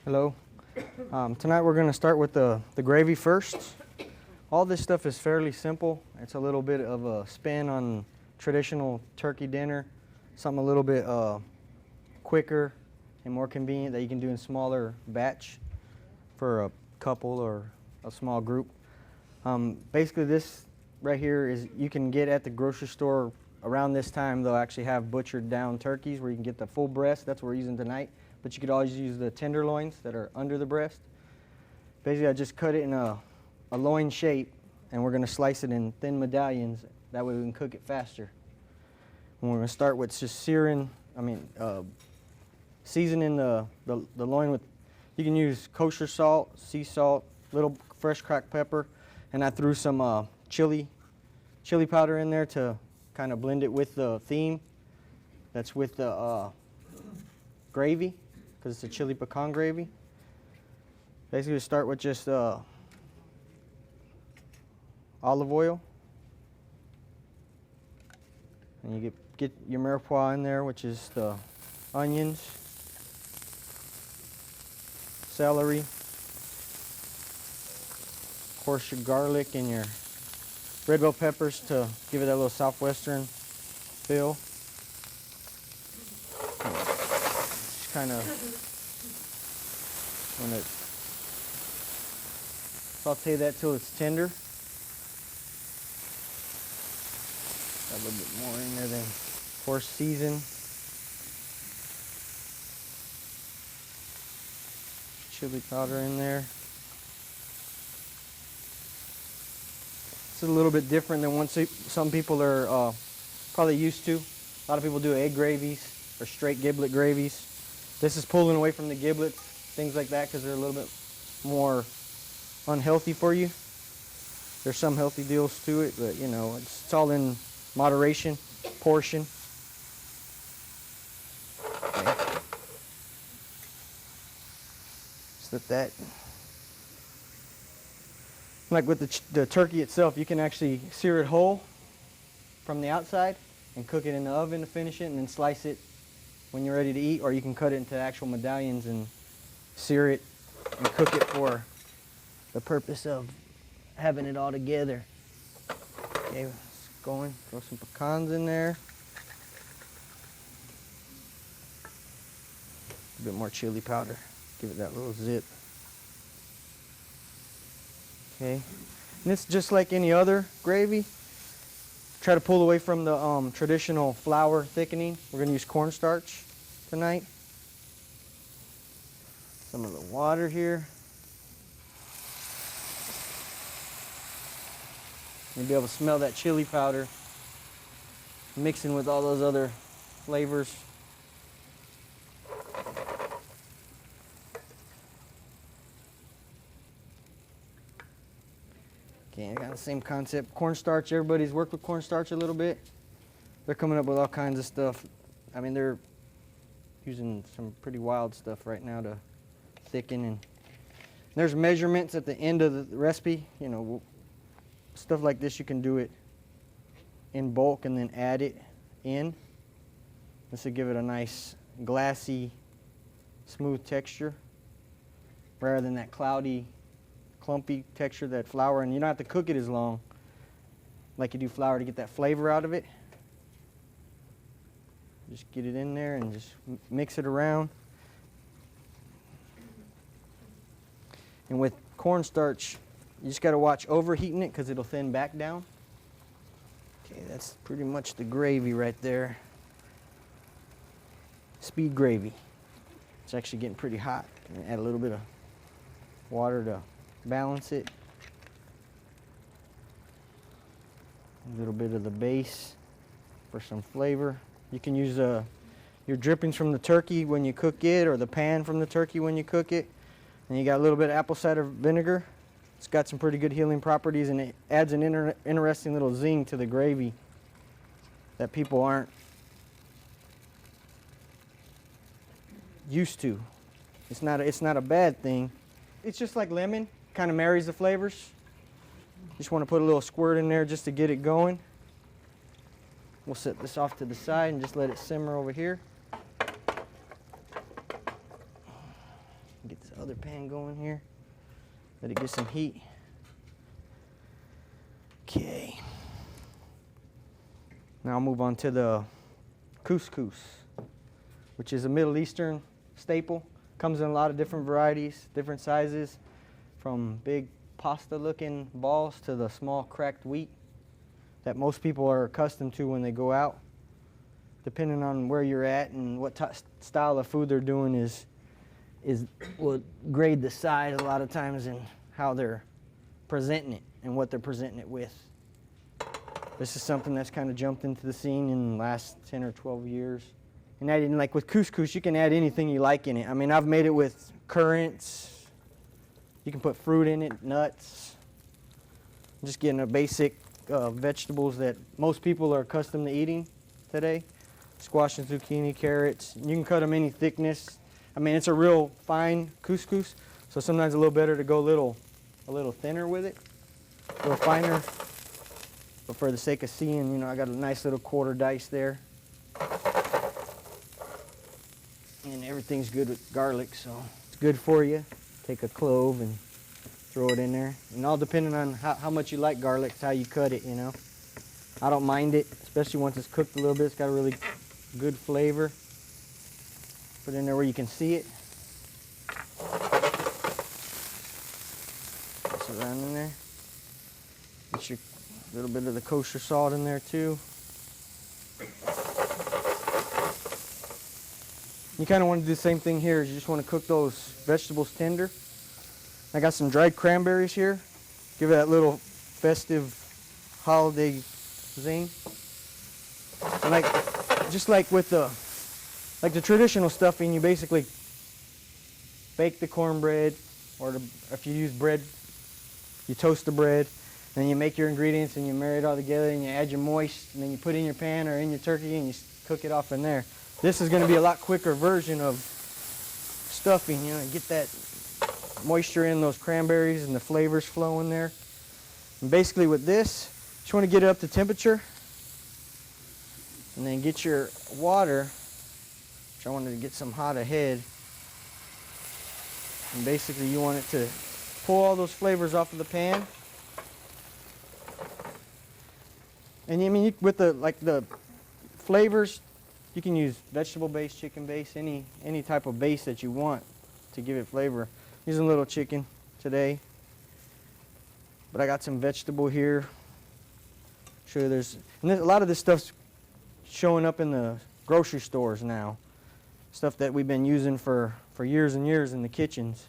Hello. Tonight we're going to start with the gravy first. All this stuff is fairly simple. It's a little bit of a spin on traditional turkey dinner. Something a little bit quicker and more convenient that you can do in smaller batch for a couple or a small group. Basically this right here is you can get at the grocery store around this time. They'll actually have butchered down turkeys where you can get the full breast. That's what we're using tonight. But you could always use the tenderloins that are under the breast. Basically, I just cut it in a loin shape, and we're going to slice it in thin medallions. That way we can cook it faster. And we're going to start with just searing, seasoning the loin with, you can use kosher salt, sea salt, little fresh cracked pepper, and I threw some chili powder in there to kind of blend it with the theme that's with the gravy, because it's a Chili-Pecan gravy. Basically, we start with just olive oil. And you get your mirepoix in there, which is the onions, celery, of course your garlic and your red bell peppers to give it that little southwestern feel. Kind of want to saute that till it's tender. Got a little bit more in there than, of course, season. Chili powder in there. It's a little bit different than what some people are probably used to. A lot of people do egg gravies or straight giblet gravies. This is pulling away from the giblets, things like that, because they're a little bit more unhealthy for you. There's some healthy deals to it, but you know, it's all in moderation, portion. Okay. Just let that. Like with the turkey itself, you can actually sear it whole from the outside and cook it in the oven to finish it, and then slice it when you're ready to eat, or you can cut it into actual medallions and sear it and cook it for the purpose of having it all together. Okay, it's going. Throw some pecans in there. A bit more chili powder. Give it that little zip. Okay, and it's just like any other gravy. Try to pull away from the traditional flour thickening. We're going to use cornstarch tonight. Some of the water here. You'll be able to smell that chili powder mixing with all those other flavors. Okay, I got the same concept. Cornstarch, everybody's worked with cornstarch a little bit. They're coming up with all kinds of stuff. I mean, they're using some pretty wild stuff right now to thicken. And there's measurements at the end of the recipe. You know, stuff like this, you can do it in bulk and then add it in. This will give it a nice glassy, smooth texture rather than that cloudy, clumpy texture that flour, and you don't have to cook it as long like you do flour to get that flavor out of it. Just get it in there and just mix it around. And with cornstarch, you just got to watch overheating it because it'll thin back down. Okay, that's pretty much the gravy right there. Speed gravy. It's actually getting pretty hot. Add a little bit of water to balance it. A little bit of the base for some flavor. You can use your drippings from the turkey when you cook it, or the pan from the turkey when you cook it. And you got a little bit of apple cider vinegar. It's got some pretty good healing properties, and it adds an interesting little zing to the gravy that people aren't used to. It's not a bad thing. It's just like lemon. Kind of marries the flavors. Just want to put a little squirt in there just to get it going. We'll set this off to the side and just let it simmer over here. Get this other pan going here. Let it get some heat. Okay. Now I'll move on to the couscous, which is a Middle Eastern staple. Comes in a lot of different varieties, different sizes, from big pasta-looking balls to the small cracked wheat that most people are accustomed to when they go out. Depending on where you're at and what style of food they're doing will grade the size a lot of times and how they're presenting it and what they're presenting it with. This is something that's kind of jumped into the scene in the last 10 or 12 years. And adding, like with couscous, you can add anything you like in it. I mean, I've made it with currants. You can put fruit in it, nuts. I'm just getting a basic vegetables that most people are accustomed to eating today. Squash and zucchini, carrots. You can cut them any thickness. I mean, it's a real fine couscous, so sometimes a little better to go a little thinner with it, a little finer. But for the sake of seeing, you know, I got a nice little quarter dice there. And everything's good with garlic, so it's good for you. Take a clove and throw it in there. And all depending on how much you like garlic, it's how you cut it, you know. I don't mind it, especially once it's cooked a little bit. It's got a really good flavor. Put it in there where you can see it. Mix it around in there. Get your little bit of the kosher salt in there too. You kind of want to do the same thing here. You just want to cook those vegetables tender. I got some dried cranberries here. Give it that little festive holiday zing. And just like with the traditional stuffing, you basically bake the cornbread, or if you use bread, you toast the bread. Then you make your ingredients and you marry it all together and you add your moist, and then you put it in your pan or in your turkey and you cook it off in there. This is going to be a lot quicker version of stuffing, you know, get that moisture in those cranberries and the flavors flowing there. And basically with this, just want to get it up to temperature and then get your water, which I wanted to get some hot ahead. And basically you want it to pull all those flavors off of the pan. And I mean, with the flavors, you can use vegetable base, chicken base, any type of base that you want to give it flavor. Using a little chicken today, but I got some vegetable here. Show you a lot of this stuff's showing up in the grocery stores now. Stuff that we've been using for years and years in the kitchens,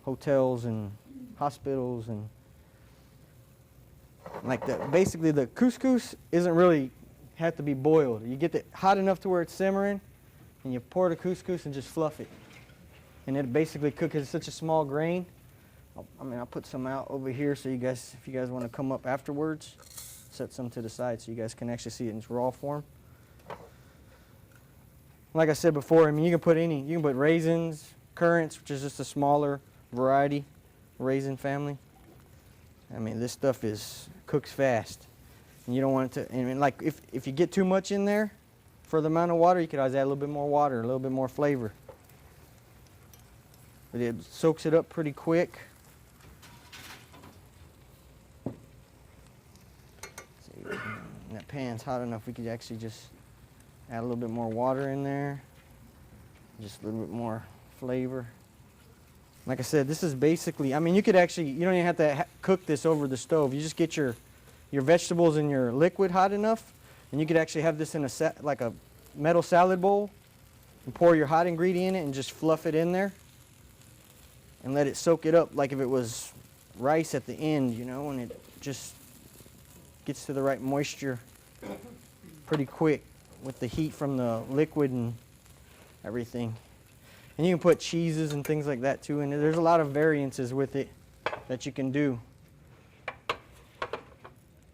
hotels and hospitals and. Basically the couscous isn't really have to be boiled. You get it hot enough to where it's simmering, and you pour the couscous and just fluff it. And it basically cooks. It's such a small grain. I'll put some out over here so you guys, if you guys want to come up afterwards, set some to the side so you guys can actually see it in its raw form. Like I said before, I mean, you can put raisins, currants, which is just a smaller variety, raisin family. I mean, this stuff cooks fast, and you don't want it to. I mean, like if you get too much in there for the amount of water, you could always add a little bit more water, a little bit more flavor. But it soaks it up pretty quick. See, that pan's hot enough. We could actually just add a little bit more water in there, just a little bit more flavor. Like I said, this is basically, I mean, you don't even have to cook this over the stove. You just get your vegetables and your liquid hot enough, and you could actually have this in like a metal salad bowl and pour your hot ingredient in it and just fluff it in there and let it soak it up like if it was rice at the end, you know, and it just gets to the right moisture pretty quick with the heat from the liquid and everything. And you can put cheeses and things like that too in there. There's a lot of variances with it that you can do.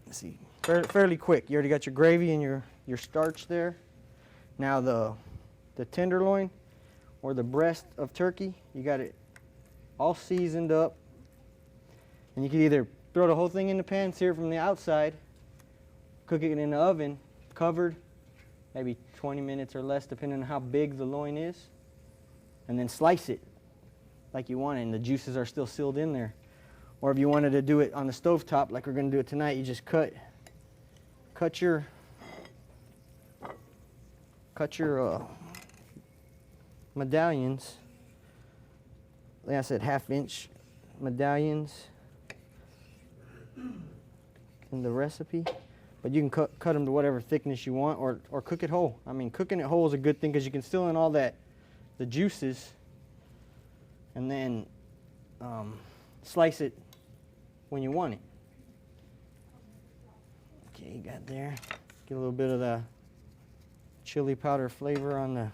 Let's see, fairly quick. You already got your gravy and your starch there. Now the tenderloin or the breast of turkey, you got it all seasoned up. And you can either throw the whole thing in the pan, sear it from the outside, cook it in the oven, covered, maybe 20 minutes or less depending on how big the loin is. And then slice it like you want it and the juices are still sealed in there. Or if you wanted to do it on the stovetop like we're going to do it tonight, you just cut your medallions. Like I said, 1/2 inch medallions in the recipe. But you can cut them to whatever thickness you want, or cook it whole. I mean, cooking it whole is a good thing because you can still in all the juices, and then slice it when you want it. Okay, you got there. Get a little bit of the chili powder flavor on the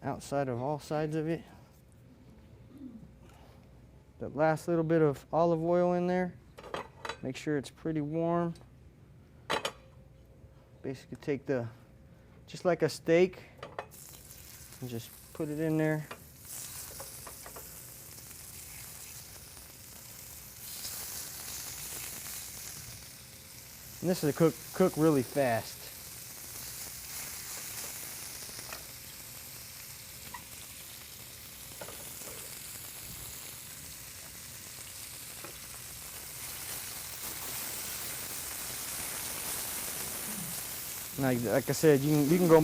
outside of all sides of it. The last little bit of olive oil in there. Make sure it's pretty warm. Basically take just like a steak, and just put it in there. And this is a cook really fast. Like I said, you can go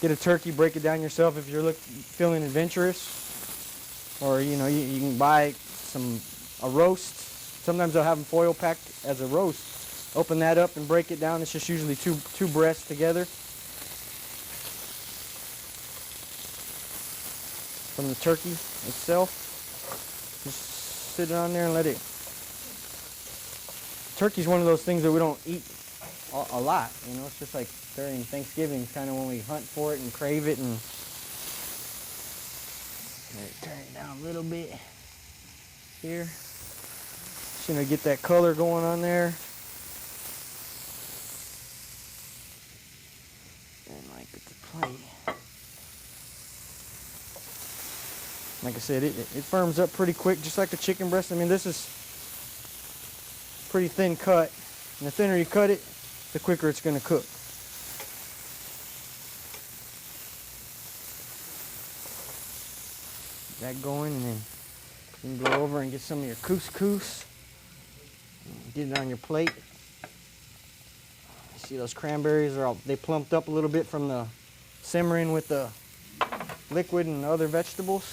get a turkey, break it down yourself if you're feeling adventurous, or you can buy a roast. Sometimes they'll have them foil packed as a roast. Open that up and break it down. It's just usually two breasts together from the turkey itself. Just sit it on there and let it. Turkey's one of those things that we don't eat a lot, it's just like during Thanksgiving, it's kind of when we hunt for it and crave it. And turn it down a little bit here. Just get that color going on there. And like at the plate. Like I said, it firms up pretty quick, just like the chicken breast. I mean, this is pretty thin cut, and the thinner you cut it, the quicker it's going to cook. Get that going, and then you can go over and get some of your couscous. Get it on your plate. You see those cranberries they plumped up a little bit from the simmering with the liquid and other vegetables.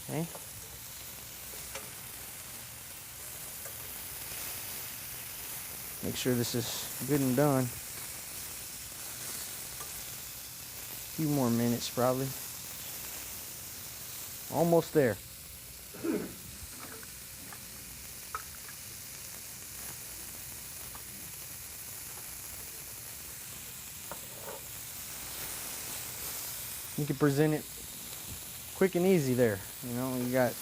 Okay. Make sure this is good and done. A few more minutes probably. Almost there. You can present it quick and easy there. You got a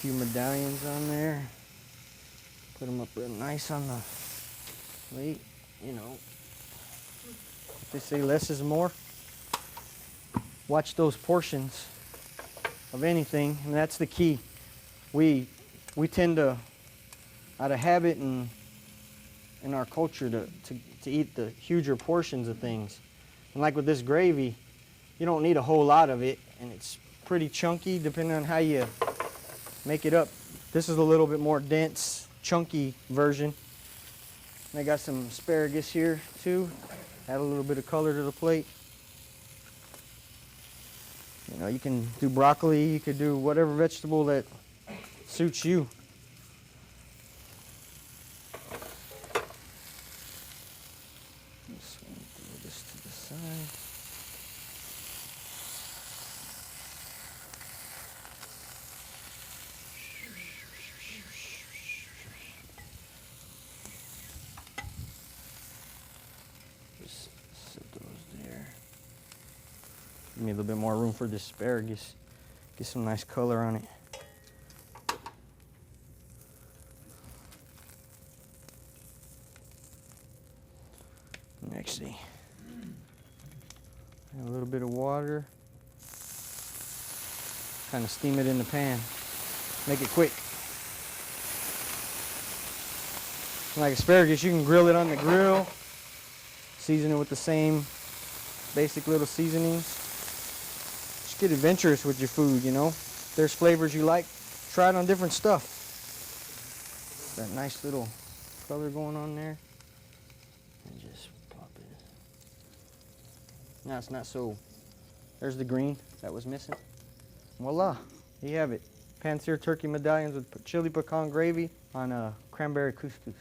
few medallions on there. Put them up real nice on the plate. They say less is more. Watch those portions of anything, and that's the key. We tend to, out of habit and in our culture, to eat the huger portions of things. And like with this gravy, you don't need a whole lot of it, and it's pretty chunky depending on how you make it up. This is a little bit more dense, chunky version. And I got some asparagus here too. Add a little bit of color to the plate. You can do broccoli, you could do whatever vegetable that suits you. Just throw this to the side. Just set those there. Give me a little bit more room for the asparagus. Get some nice color on it. Actually, add a little bit of water. Kind of steam it in the pan. Make it quick. Like asparagus, you can grill it on the grill, season it with the same basic little seasonings. Just get adventurous with your food, you know. If there's flavors you like, try it on different stuff. That nice little color going on there. And just pop it. Now it's not so. There's the green that was missing. Voila, there you have it. Pan-seared turkey medallions with chili pecan gravy on Cranberry Cous-Cous.